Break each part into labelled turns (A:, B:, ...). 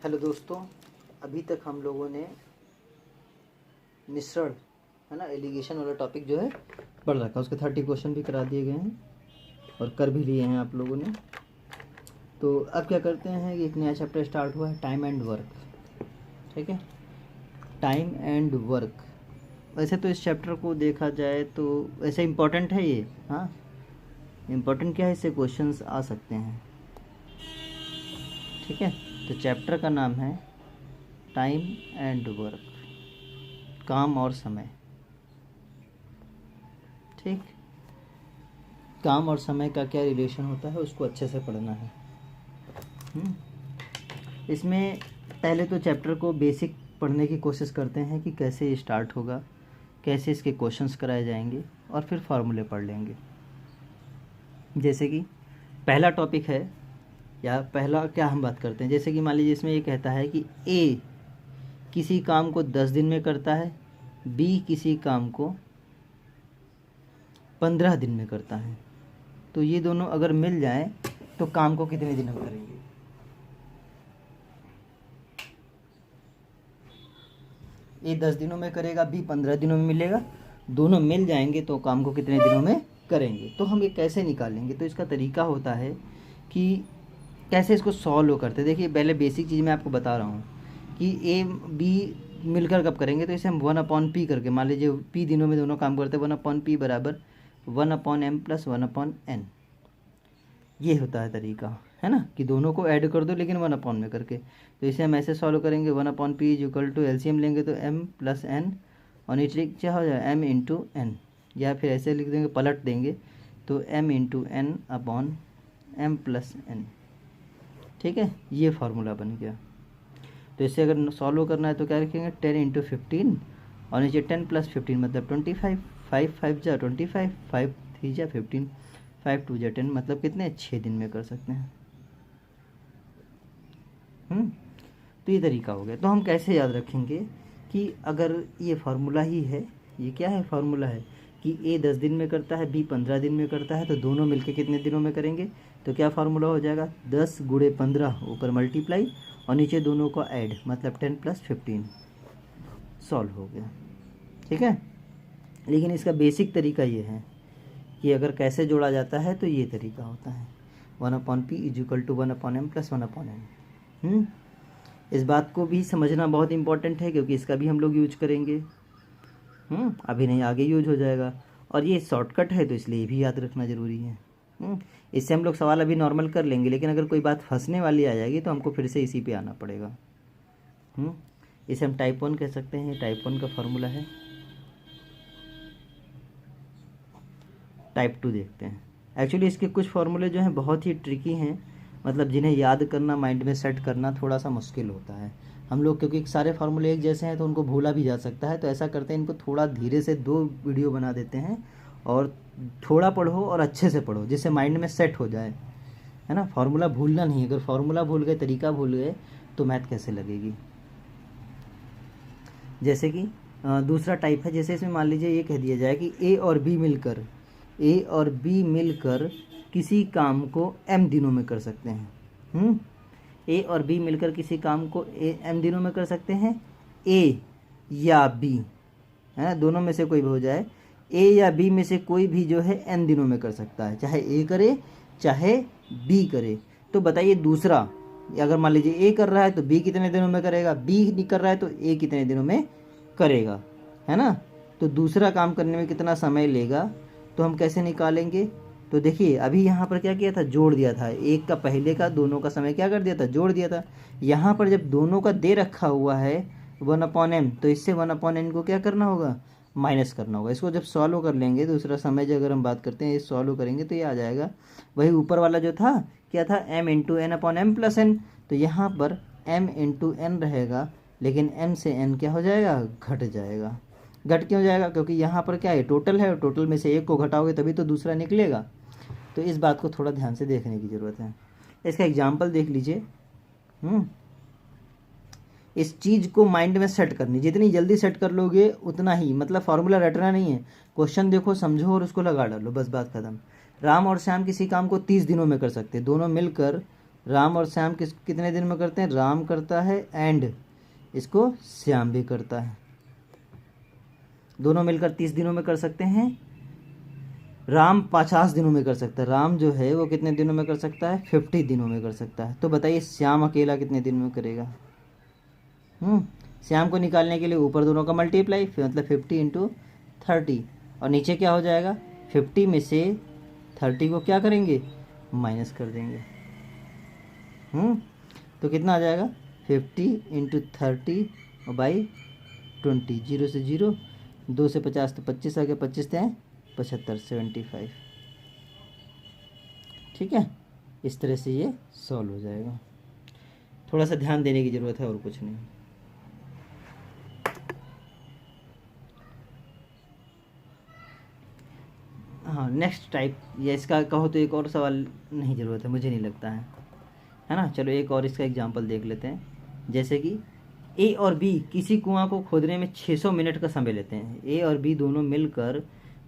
A: Hello दोस्तों, अभी तक हम लोगों ने मिश्रण है ना एलिगेशन वाला टॉपिक जो है पढ़ रखा है। उसके 30 क्वेश्चन भी करा दिए गए हैं और कर भी लिए हैं आप लोगों ने। तो अब क्या करते हैं कि एक नया चैप्टर स्टार्ट हुआ है, टाइम एंड वर्क। ठीक है, टाइम एंड वर्क। वैसे तो इस चैप्टर को देखा जाए तो वैसे इम्पोर्टेंट है ये। हाँ, इम्पोर्टेंट क्या है, इससे क्वेश्चंस आ सकते हैं। ठीक है, तो चैप्टर का नाम है टाइम एंड वर्क, काम और समय। ठीक, काम और समय का क्या रिलेशन होता है उसको अच्छे से पढ़ना है। इसमें पहले तो चैप्टर को बेसिक पढ़ने की कोशिश करते हैं कि कैसे ये स्टार्ट होगा, कैसे इसके क्वेश्चंस कराए जाएंगे और फिर फार्मूले पढ़ लेंगे। जैसे कि पहला टॉपिक है, या पहला क्या हम बात करते हैं, जैसे कि मान लीजिए इसमें ये कहता है कि ए किसी काम को 10 दिन में करता है, बी किसी काम को 15 दिन में करता है। तो ये दोनों अगर मिल जाए तो काम को कितने दिन में करेंगे। ए 10 दिनों में करेगा, बी 15 दिनों में मिलेगा, दोनों मिल जाएंगे तो काम को कितने दिनों में करेंगे। तो हम ये कैसे निकालेंगे, तो इसका तरीका होता है कि कैसे इसको सॉल्व करते हैं। देखिए पहले बेसिक चीज़ मैं आपको बता रहा हूँ कि ए बी मिलकर कब करेंगे, तो इसे हम 1/p करके, मान लीजिए p दिनों में दोनों काम करते हैं, 1/p बराबर 1/m + 1/n। ये होता है तरीका, है ना, कि दोनों को ऐड कर दो लेकिन 1/n में करके। तो इसे हम ऐसे सॉल्व करेंगे, 1/p = एलसीएम लेंगे तो m + n और नीचे क्या हो जाएगा m × n, या फिर ऐसे लिख देंगे, पलट देंगे तो m × n/m + n। ठीक है, ये फार्मूला बन गया। तो इससे अगर सॉल्व करना है तो क्या रखेंगे, 10 × 15 और नीचे 10 + 15 मतलब 25, 5 5 जा 25, 5 3 जा 15, 5 2 जा 10, मतलब कितने 6 दिन में कर सकते हैं। तो ये तरीका हो गया। तो हम कैसे याद रखेंगे कि अगर ये फार्मूला ही है, ये क्या है, फार्मूला है कि ए 10 दिन में करता है, बी 15 दिन में करता है, तो दोनों मिलके कितने दिनों में करेंगे। तो क्या फार्मूला हो जाएगा, 10 × 15 ऊपर मल्टीप्लाई और नीचे दोनों को ऐड, मतलब 10 + 15, सॉल्व हो गया। ठीक है, लेकिन इसका बेसिक तरीका ये है कि अगर कैसे जोड़ा जाता है तो ये तरीका होता है, 1/p = 1/m + 1/n। इस बात को भी समझना बहुत इंपॉर्टेंट है क्योंकि इसका भी हम लोग यूज करेंगे। अभी नहीं, आगे यूज हो जाएगा, और ये शॉर्टकट है तो इसलिए ये भी याद रखना ज़रूरी है। इससे हम लोग सवाल अभी नॉर्मल कर लेंगे, लेकिन अगर कोई बात फंसने वाली आ जाएगी तो हमको फिर से इसी पे आना पड़ेगा। इसे हम टाइप 1 कह सकते हैं। टाइप 1 का फार्मूला है। टाइप 2 देखते हैं। एक्चुअली इसके कुछ फार्मूले जो हैं बहुत ही ट्रिकी हैं, मतलब जिन्हें याद करना, माइंड में सेट करना थोड़ा सा मुश्किल होता है। हम लोग क्योंकि सारे फार्मूले एक जैसे हैं तो उनको भूला भी जा सकता है, तो ऐसा करते हैं, इनको थोड़ा धीरे से 2 वीडियो बना देते हैं और थोड़ा पढ़ो और अच्छे से पढ़ो जिससे माइंड में सेट हो जाए, है ना। फार्मूला भूलना नहीं, अगर फार्मूला भूल गए, तरीका भूल गए तो मैथ कैसे लगेगी। जैसे कि दूसरा टाइप है, जैसे इसमें मान लीजिए ये कह दिया जाए कि ए और बी मिलकर किसी काम को m दिनों में कर सकते हैं। ए और बी मिलकर किसी काम को m दिनों में कर सकते हैं, ए या बी, है ना, दोनों में से कोई भी हो जाए, ए या बी में से कोई भी जो है n दिनों में कर सकता है, चाहे ए करे चाहे बी करे। तो बताइए दूसरा, अगर मान लीजिए ए कर रहा है तो बी कितने दिनों में करेगा, बी नहीं कर रहा है तो ए कितने दिनों में करेगा, है ना। तो दूसरा काम करने में कितना समय लेगा, तो हम कैसे निकालेंगे। तो देखिए अभी यहाँ पर क्या किया था, जोड़ दिया था, एक का पहले का दोनों का समय क्या कर दिया था, जोड़ दिया था। यहाँ पर जब दोनों का दे रखा हुआ है 1/m, तो इससे 1/n को क्या करना होगा, माइनस करना होगा। इसको जब सॉल्व कर लेंगे, दूसरा समय जो अगर हम बात करते हैं ये सॉल्व करेंगे तो ये आ जाएगा वही ऊपर वाला जो था, क्या था, m × n/m + n। तो यहाँ पर m × n रहेगा, लेकिन m से n क्या हो जाएगा, घट जाएगा। घट क्यों जाएगा, क्योंकि यहाँ पर क्या है, टोटल है, और टोटल में से एक को घटाओगे तभी तो दूसरा निकलेगा। तो इस बात को थोड़ा ध्यान से देखने की ज़रूरत है। इसका एग्जाम्पल देख लीजिए। इस चीज़ को माइंड में सेट करनी, जितनी जल्दी सेट कर लोगे उतना ही, मतलब फार्मूला रटना नहीं है, क्वेश्चन देखो, समझो और उसको लगा डालो, बस बात खत्म। राम और श्याम किसी काम को 30 दिनों में कर सकते, दोनों मिलकर राम और श्याम कितने दिन में करते हैं? राम करता है एंड इसको श्याम भी करता है। दोनों मिलकर 30 दिनों में कर सकते हैं। राम 50 दिनों में कर सकता है। राम जो है वो कितने दिनों में कर सकता है? 50 दिनों में कर सकता है। तो बताइए श्याम अकेला कितने दिन में करेगा? श्याम को निकालने के लिए ऊपर दोनों का मल्टीप्लाई, मतलब 50 इंटू 30, और नीचे क्या हो जाएगा? 50 में से 30 को क्या करेंगे? माइनस कर देंगे। तो कितना आ जाएगा? 50 इंटू 30 और बाई 20, 0 से 0, 2 से 50 तो 25 आ गया, 25 से 75, 75। ठीक है, इस तरह से ये सॉल्व हो जाएगा। थोड़ा सा ध्यान देने की ज़रूरत है और कुछ नहीं। हाँ, नेक्स्ट टाइप, या इसका कहो तो एक और सवाल नहीं ज़रूरत है, मुझे नहीं लगता है ना। चलो एक और इसका एग्जांपल देख लेते हैं। जैसे कि ए और बी किसी कुआं को खोदने में 600 मिनट का समय लेते हैं। ए और बी दोनों मिलकर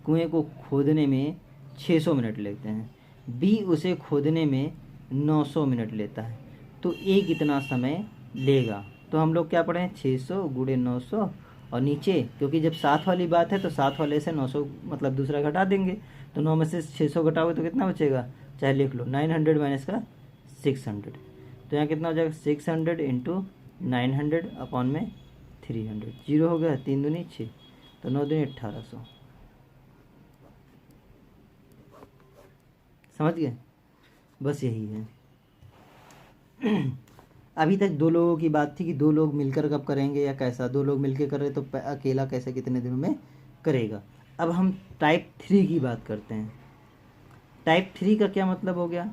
A: कुएं को खोदने में 600 मिनट लेते हैं। बी उसे खोदने में 900 मिनट लेता है, तो ए कितना समय लेगा? तो हम लोग क्या पढ़े हैं? 600 गुणे 900, और नीचे क्योंकि जब साथ वाली बात है तो साथ वाले से 900 मतलब दूसरा घटा देंगे, तो 9 में से 600 घटाओगे तो कितना बचेगा? चाहे लिख लो 900 माइनस का 600, तो यहाँ कितना हो जाएगा? 600 इंटू 900 अपॉन में 300, 0 हो गया, 3 दूनी 6, तो 9 दूनी 1800। समझ गए? बस यही है। अभी तक 2 लोगों की बात थी कि 2 लोग मिलकर कब करेंगे या कैसा। 2 लोग मिलकर कर रहे तो अकेला कैसे कितने दिनों में करेगा। अब हम टाइप 3 की बात करते हैं। टाइप 3 का क्या मतलब हो गया?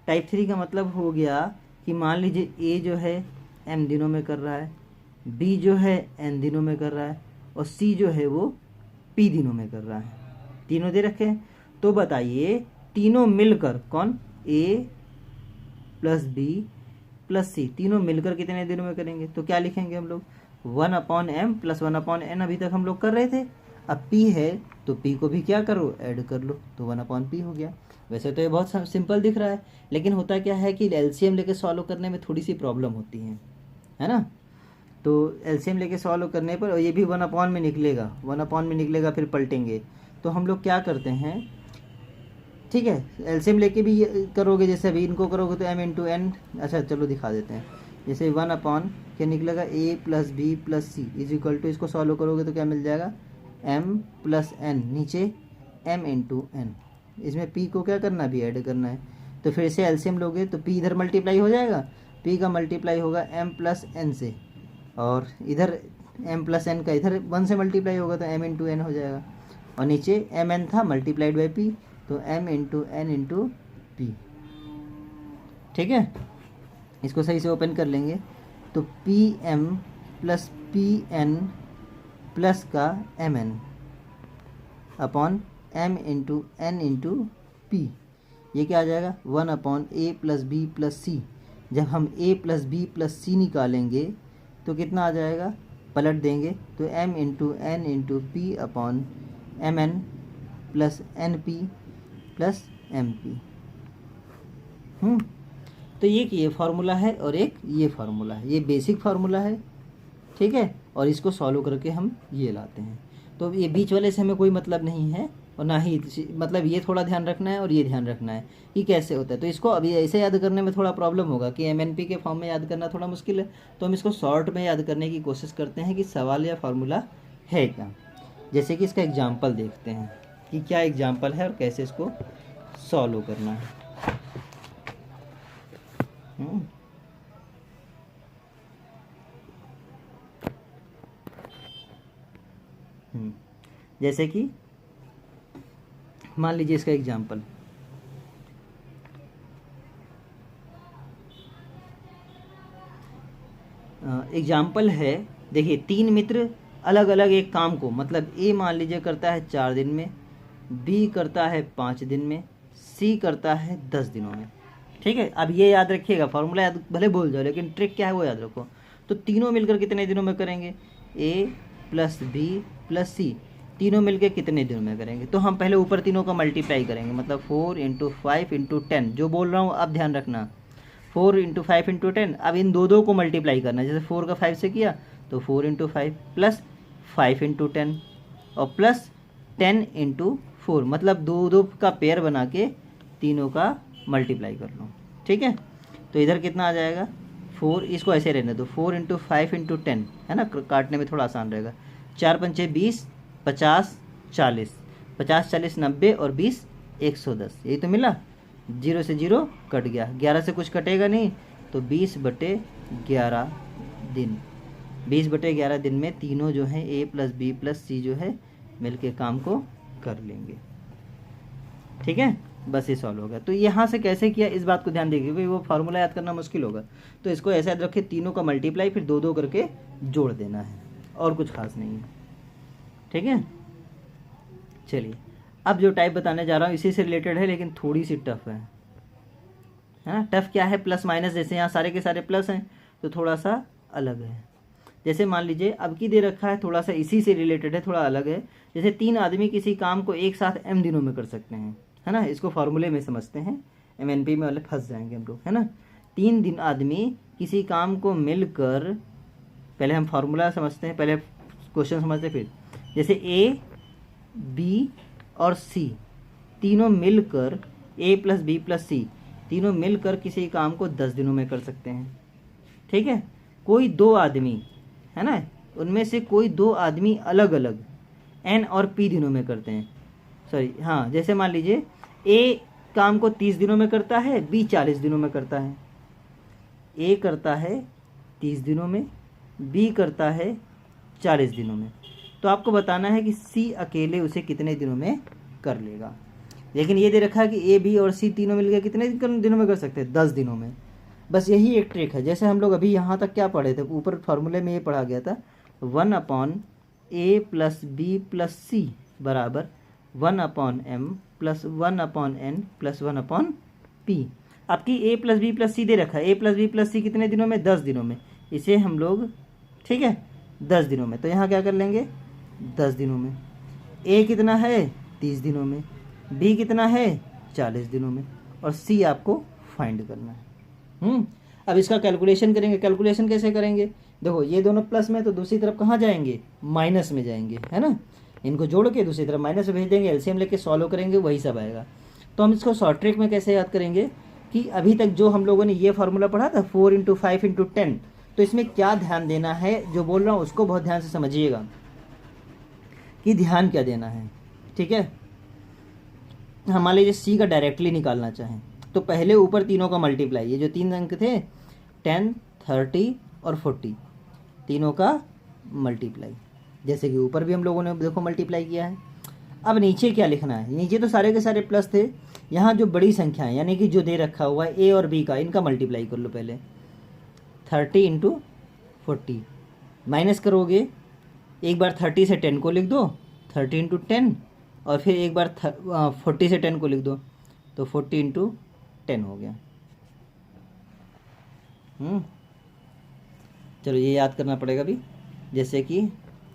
A: टाइप 3 का मतलब हो गया कि मान लीजिए ए जो है m दिनों में कर रहा है, बी जो है n दिनों में कर रहा है, और सी जो है वो p दिनों में कर रहा है। तीनों दे रखे हैं। तो बताइए तीनों मिलकर, कौन? a प्लस बी प्लस सी, तीनों मिलकर कितने दिनों में करेंगे? तो क्या लिखेंगे हम लोग? 1/m प्लस 1/n अभी तक हम लोग कर रहे थे। अब p है तो p को भी क्या करो? ऐड कर लो, तो 1/p हो गया। वैसे तो ये बहुत सिंपल दिख रहा है, लेकिन होता क्या है कि एलसीएम लेके सॉल्व करने में थोड़ी सी प्रॉब्लम होती है ना। तो एलसीएम लेके सॉल्व करने पर, और ये भी 1/में निकलेगा, 1/में निकलेगा, फिर पलटेंगे। तो हम लोग क्या करते हैं, ठीक है, एलसीएम लेके भी करोगे, जैसे अभी इनको करोगे तो m इंटू एन। अच्छा चलो दिखा देते हैं। जैसे 1/, क्या निकलेगा? a plus B plus C is equal to, इसको सॉल्व करोगे तो क्या मिल जाएगा? m प्लस n, नीचे m इंटू एन। इसमें p को क्या करना? भी ऐड करना है। तो फिर से एलसीएम लोगे तो p इधर मल्टीप्लाई हो जाएगा, p का मल्टीप्लाई होगा m प्लस n से, और इधर m प्लस n का इधर 1 से मल्टीप्लाई होगा तो m इंटू एन हो जाएगा, और नीचे mn था मल्टीप्लाइड बाई p, तो m into n into p. ठीक है, इसको सही से ओपन कर लेंगे तो pm प्लस pn प्लस का mn upon m into n into p, ये क्या आ जाएगा? 1/a प्लस बी प्लस सी। जब हम a plus B plus c निकालेंगे तो कितना आ जाएगा? पलट देंगे तो m into n into p upon m N plus N P plus M p. तो ये फार्मूला है और एक ये फार्मूला है, ये बेसिक फार्मूला है। ठीक है, और इसको सॉल्व करके हम ये लाते हैं। तो ये बीच वाले से हमें कोई मतलब नहीं है, और ना ही मतलब ये थोड़ा ध्यान रखना है और ये ध्यान रखना है कि कैसे होता है। तो इसको अभी ऐसे याद करने में थोड़ा प्रॉब्लम होगा कि MNP के फॉर्म में याद करना थोड़ा मुश्किल है, तो हम इसको शॉर्ट में याद करने की कोशिश करते हैं कि सवाल या फार्मूला है क्या। जैसे कि इसका एग्जाम्पल देखते हैं कि क्या एग्जाम्पल है और कैसे इसको सॉल्व करना है। जैसे कि मान लीजिए इसका एग्जाम्पल, एग्जाम्पल है, देखिए 3 मित्र अलग अलग एक काम को, मतलब ए मान लीजिए करता है 4 दिन में, बी करता है 5 दिन में, सी करता है 10 दिनों में। ठीक है, अब ये याद रखिएगा, फार्मूला याद भले भूल जाओ लेकिन ट्रिक क्या है वो याद रखो। तो तीनों मिलकर कितने दिनों में करेंगे? ए प्लस बी प्लस सी, तीनों मिलकर कितने दिनों में करेंगे? तो हम पहले ऊपर तीनों का मल्टीप्लाई करेंगे, मतलब 4 इंटू 5 इंटू 10। जो बोल रहा हूँ आप ध्यान रखना, 4 इंटू 5 इंटू 10। अब इन दो को मल्टीप्लाई करना है, जैसे 4 का 5 से किया तो 4 इंटू 5 प्लस 5 इंटू 10 और प्लस 10 इंटू 4, मतलब दो का पेयर बना के तीनों का मल्टीप्लाई कर लो। ठीक है, तो इधर कितना आ जाएगा 4, इसको ऐसे रहने दो, 4 इंटू 5 इंटू 10 है ना, काटने में थोड़ा आसान रहेगा। 4 पंचे 20, 50 40, 50 40 90 और 20 110, यही तो मिला। 0 से 0 कट गया, 11 से कुछ कटेगा नहीं, तो 20/11 दिन। 20/11 दिन में तीनों जो हैं A plus B plus C जो है मिलके काम को कर लेंगे। ठीक है, बस ये सॉल्व होगा। तो यहाँ से कैसे किया इस बात को ध्यान देखिए, क्योंकि वो फार्मूला याद करना मुश्किल होगा। तो इसको ऐसा याद रखिए, तीनों का मल्टीप्लाई फिर दो करके जोड़ देना है, और कुछ खास नहीं है। ठीक है, चलिए अब जो टाइप बताने जा रहा हूँ इसी से रिलेटेड है, लेकिन थोड़ी सी टफ है। हाँ, टफ क्या है, प्लस माइनस, जैसे यहाँ सारे के सारे प्लस हैं तो थोड़ा सा अलग है। जैसे मान लीजिए अब की दे रखा है, थोड़ा सा इसी से रिलेटेड है, थोड़ा अलग है। जैसे 3 आदमी किसी काम को एक साथ m दिनों में कर सकते हैं, है ना। इसको फार्मूले में समझते हैं, MNP में वाले फंस जाएंगे हम लोग, है ना। 3 आदमी किसी काम को मिलकर, पहले हम फार्मूला समझते हैं, पहले क्वेश्चन समझते हैं, फिर जैसे A B और C तीनों मिलकर, A plus B plus C तीनों मिलकर किसी काम को 10 दिनों में कर सकते हैं। ठीक है, कोई 2 आदमी है ना, उनमें से कोई 2 आदमी अलग अलग N और P दिनों में करते हैं, सॉरी हाँ, जैसे मान लीजिए A काम को 30 दिनों में करता है, B 40 दिनों में करता है। A करता है 30 दिनों में, B करता है 40 दिनों में। तो आपको बताना है कि C अकेले उसे कितने दिनों में कर लेगा। लेकिन ये दे रखा है कि A B और C तीनों मिलकर कितने दिनों में कर सकते हैं, 10 दिनों में। बस यही एक ट्रिक है। जैसे हम लोग अभी यहाँ तक क्या पढ़े थे, ऊपर फार्मूले में ये पढ़ा गया था, 1/A plus B plus C बराबर 1/M plus 1/N plus 1/P। आपकी A plus B plus C दे रखा है, A plus B plus C कितने दिनों में, 10 दिनों में। इसे हम लोग, ठीक है, 10 दिनों में, तो यहाँ क्या कर लेंगे 10 दिनों में। A कितना है 30 दिनों में, B कितना है 40 दिनों में, और C आपको फाइंड करना है। अब इसका कैलकुलेशन करेंगे। कैलकुलेशन कैसे करेंगे, देखो ये दोनों प्लस में, तो दूसरी तरफ कहाँ जाएंगे, माइनस में जाएंगे, है ना। इनको जोड़ के दूसरी तरफ माइनस में भेज देंगे, एलसीएम लेके सॉल्व करेंगे, वही सब आएगा। तो हम इसको शॉर्ट ट्रिक में कैसे याद करेंगे कि अभी तक जो हम लोगों ने ये फार्मूला पढ़ा था 4 इंटू 5 इंटू 10, तो इसमें क्या ध्यान देना है, जो बोल रहा हूँ उसको बहुत ध्यान से समझिएगा कि ध्यान क्या देना है। ठीक है, हम मान लीजिए C का डायरेक्टली निकालना चाहें तो पहले ऊपर तीनों का मल्टीप्लाई, ये जो 3 अंक थे 10 30 और 40, तीनों का मल्टीप्लाई, जैसे कि ऊपर भी हम लोगों ने देखो मल्टीप्लाई किया है। अब नीचे क्या लिखना है, नीचे तो सारे के सारे प्लस थे, यहाँ जो बड़ी संख्या है यानी कि जो दे रखा हुआ है A और B का, इनका मल्टीप्लाई कर लो पहले। 30 इंटू 40 माइनस करोगे, एक बार 30 से 10 को लिख दो, 30 इंटू 10, और फिर एक बार 40 से 10 को लिख दो, तो 40 इंटू 10 हो गया। चलो ये याद करना पड़ेगा भी, जैसे कि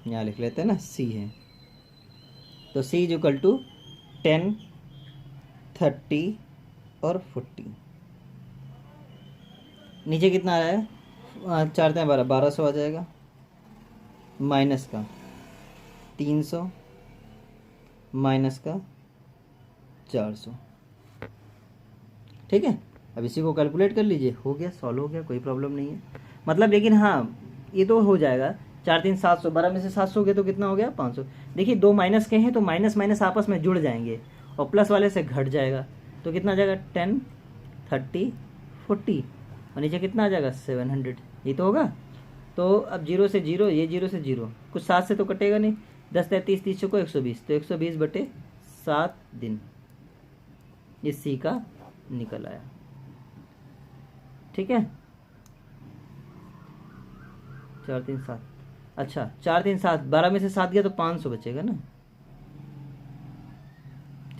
A: यहाँ लिख लेते हैं ना, C है तो C इज इक्वल टू 10 30 और 40। नीचे कितना आ रहा है, 4 12 1200 आ जाएगा, माइनस का 300 माइनस का 400। ठीक है, अब इसी को कैलकुलेट कर लीजिए, हो गया, सॉल्व हो गया, कोई प्रॉब्लम नहीं है मतलब। लेकिन हाँ ये तो हो जाएगा, 4 3 700, 12 में से 700 गए तो कितना हो गया 500। देखिए 2 माइनस के हैं तो माइनस माइनस आपस में जुड़ जाएंगे और प्लस वाले से घट जाएगा, तो कितना आ जाएगा 10 30 40, और नीचे कितना आ जाएगा 700, ये तो होगा। तो अब 0 से 0, ये 0 से 0, कुछ 7 से तो कटेगा नहीं, 10 30 30 को 120, तो 120/7 दिन ये C का निकल आया। ठीक है, 4 3 7, अच्छा 4 3 7, 12 में से 7 गया तो 500 बचेगा ना।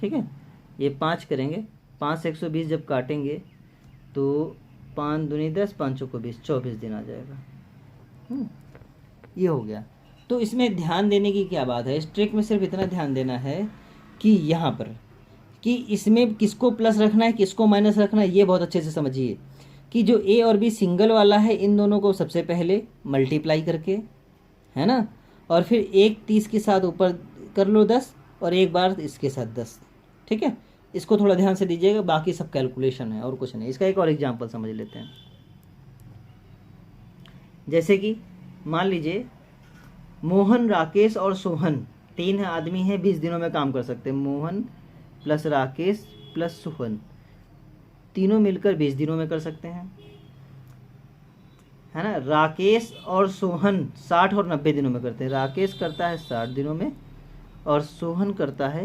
A: ठीक है, ये 5 करेंगे, 5 से 120 जब काटेंगे तो 5 दूनी 10, 5 चौको 20, 24 दिन आ जाएगा। ये हो गया। तो इसमें ध्यान देने की क्या बात है, इस ट्रिक में सिर्फ इतना ध्यान देना है कि यहाँ पर कि इसमें किसको प्लस रखना है किसको माइनस रखना है, ये बहुत अच्छे से समझिए। कि जो ए और बी सिंगल वाला है इन दोनों को सबसे पहले मल्टीप्लाई करके, है ना, और फिर एक 30 के साथ ऊपर कर लो 10 और एक बार इसके साथ 10। ठीक है, इसको थोड़ा ध्यान से दीजिएगा, बाकी सब कैलकुलेशन है और कुछ नहीं। इसका एक और एग्जांपल समझ लेते हैं। जैसे कि मान लीजिए मोहन, राकेश और सोहन 3 आदमी हैं, 20 दिनों में काम कर सकते हैं। मोहन प्लस राकेश प्लस सोहन तीनों मिलकर 20 दिनों में कर सकते हैं, है ना। राकेश और सोहन 60 और 90 दिनों में करते हैं। राकेश करता है 60 दिनों में और सोहन करता है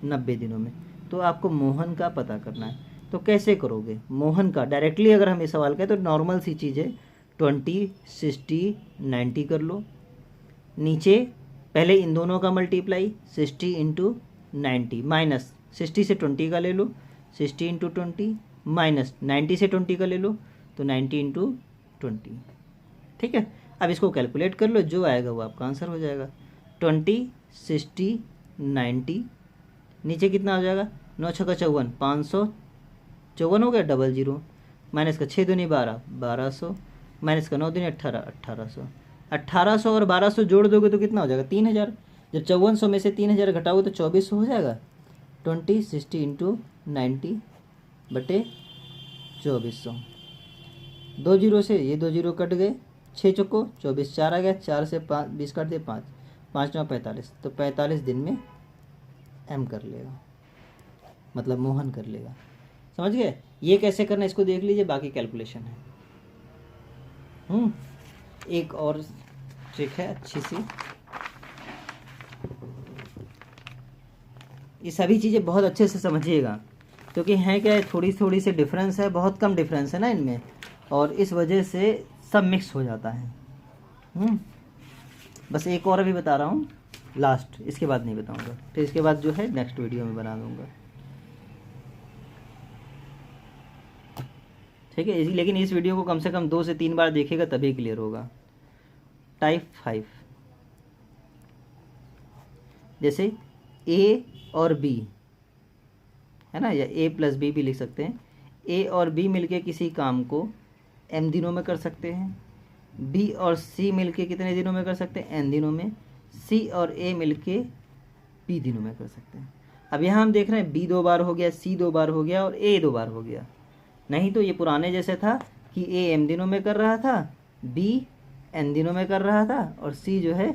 A: 90 दिनों में। तो आपको मोहन का पता करना है। तो कैसे करोगे मोहन का? डायरेक्टली अगर हम ये सवाल करें तो नॉर्मल सी चीज़ है, 20, 60, 90 कर लो। नीचे पहले इन दोनों का मल्टीप्लाई 60 इंटू 90 माइनस 60 से 20 का ले लो, 60 इंटू 20 माइनस 90 से 20 का ले लो, तो 90 इंटू 20। ठीक है, अब इसको कैलकुलेट कर लो, जो आएगा वो आपका आंसर हो जाएगा। 20, 60, 90, नीचे कितना हो जाएगा? 9 छक्का 54, 554 हो गया, 00 माइनस का 6 दूनी 12, 1200 माइनस का 9 दूनी 18, 1800। 1800 और 1200 जोड़ दोगे तो कितना हो जाएगा? 3000। जब 5400 में से 3000 घटाओगे तो 2400 हो जाएगा। 20, 60 इंटू 90 बटे 2400। 2 जीरो से ये 2 जीरो कट गए, 6 चौको 24, 4 आ गया, 4 से 5 20 काट दिए, 5 5 9 45। तो 45 दिन में एम कर लेगा, मतलब मोहन कर लेगा। समझ गए? ये कैसे करना इसको देख लीजिए, बाकी कैलकुलेशन है। एक और ट्रिक है अच्छी सी। ये सभी चीज़ें बहुत अच्छे से समझिएगा, क्योंकि हैं क्या है, थोड़ी से डिफरेंस है, बहुत कम डिफरेंस है ना इनमें, और इस वजह से सब मिक्स हो जाता है। बस एक और अभी बता रहा हूँ लास्ट, इसके बाद नहीं बताऊँगा। तो इसके बाद जो है नेक्स्ट वीडियो में बना दूँगा। ठीक है, लेकिन इस वीडियो को कम से कम 2 से 3 बार देखिएगा तभी क्लियर होगा। टाइप 5, जैसे ए और बी, है ना, या ए प्लस बी भी लिख सकते हैं। ए और बी मिलके किसी काम को एम दिनों में कर सकते हैं। बी और सी मिलके कितने दिनों में कर सकते हैं? एन दिनों में। सी और ए मिलके पी दिनों में कर सकते हैं। अब यहाँ हम देख रहे हैं बी 2 बार हो गया, सी 2 बार हो गया और ए 2 बार हो गया। नहीं तो ये पुराने जैसे था कि ए एम दिनों में कर रहा था, बी एन दिनों में कर रहा था और सी जो है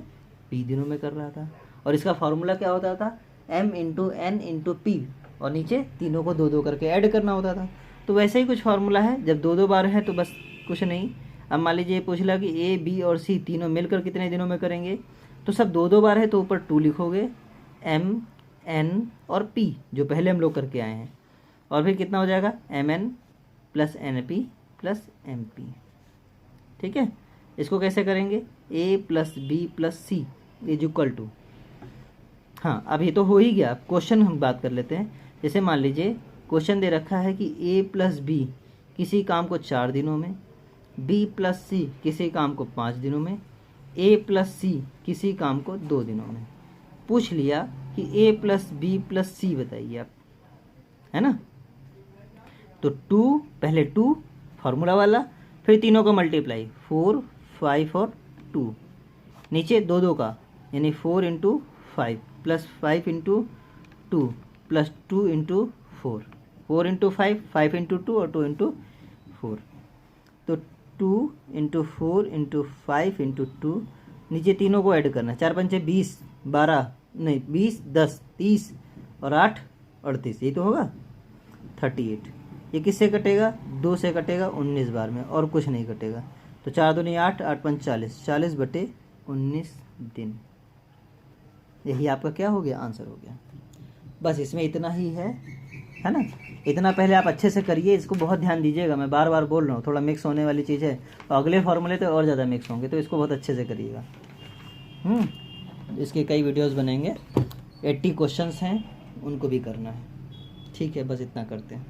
A: पी दिनों में कर रहा था। और इसका फार्मूला क्या होता था? M into n into p, और नीचे तीनों को 2 2 करके ऐड करना होता था। तो वैसे ही कुछ फार्मूला है, जब 2 2 बार है तो बस कुछ नहीं। अब मान लीजिए पूछ ला कि ए बी और सी तीनों मिलकर कितने दिनों में करेंगे, तो सब 2 2 बार है तो ऊपर 2 लिखोगे, एम एन और पी जो पहले हम लोग करके आए हैं, और फिर कितना हो जाएगा? M N plus N P plus M P. ठीक है, इसको कैसे करेंगे? A plus B plus C is equal to, हाँ अब ये तो हो ही गया। क्वेश्चन हम बात कर लेते हैं। जैसे मान लीजिए क्वेश्चन दे रखा है कि ए प्लस बी किसी काम को 4 दिनों में, बी प्लस सी किसी काम को 5 दिनों में, ए प्लस सी किसी काम को 2 दिनों में। पूछ लिया कि ए प्लस बी प्लस सी बताइए आप, है ना। तो 2 पहले 2 फार्मूला वाला, फिर तीनों का मल्टीप्लाई 4 5 और 2, नीचे 2 2 का यानी 4 into 5 plus 5 into 2 plus 2 into 4, 4 into 5, 5 into 2 और 2 इंटू 4। तो 2 इंटू 4 इंटू 5 इंटू 2, नीचे तीनों को ऐड करना, 4 पंचे 20, 12 नहीं 20, 10 30 और 8 38, यही तो होगा 38। ये किससे कटेगा? 2 से कटेगा 19 बार में, और कुछ नहीं कटेगा। तो 4 दूनी 8, 8 पंच 40, 40 बटे 19 दिन। यही आपका क्या हो गया? आंसर हो गया। बस इसमें इतना ही है ना। इतना पहले आप अच्छे से करिए, इसको बहुत ध्यान दीजिएगा, मैं बार बार बोल रहा हूँ, थोड़ा मिक्स होने वाली चीज़ है, और अगले फार्मूले तो और ज़्यादा मिक्स होंगे, तो इसको बहुत अच्छे से करिएगा। इसके कई वीडियोस बनेंगे, 80 क्वेश्चंस हैं, उनको भी करना है। ठीक है, बस इतना करते हैं।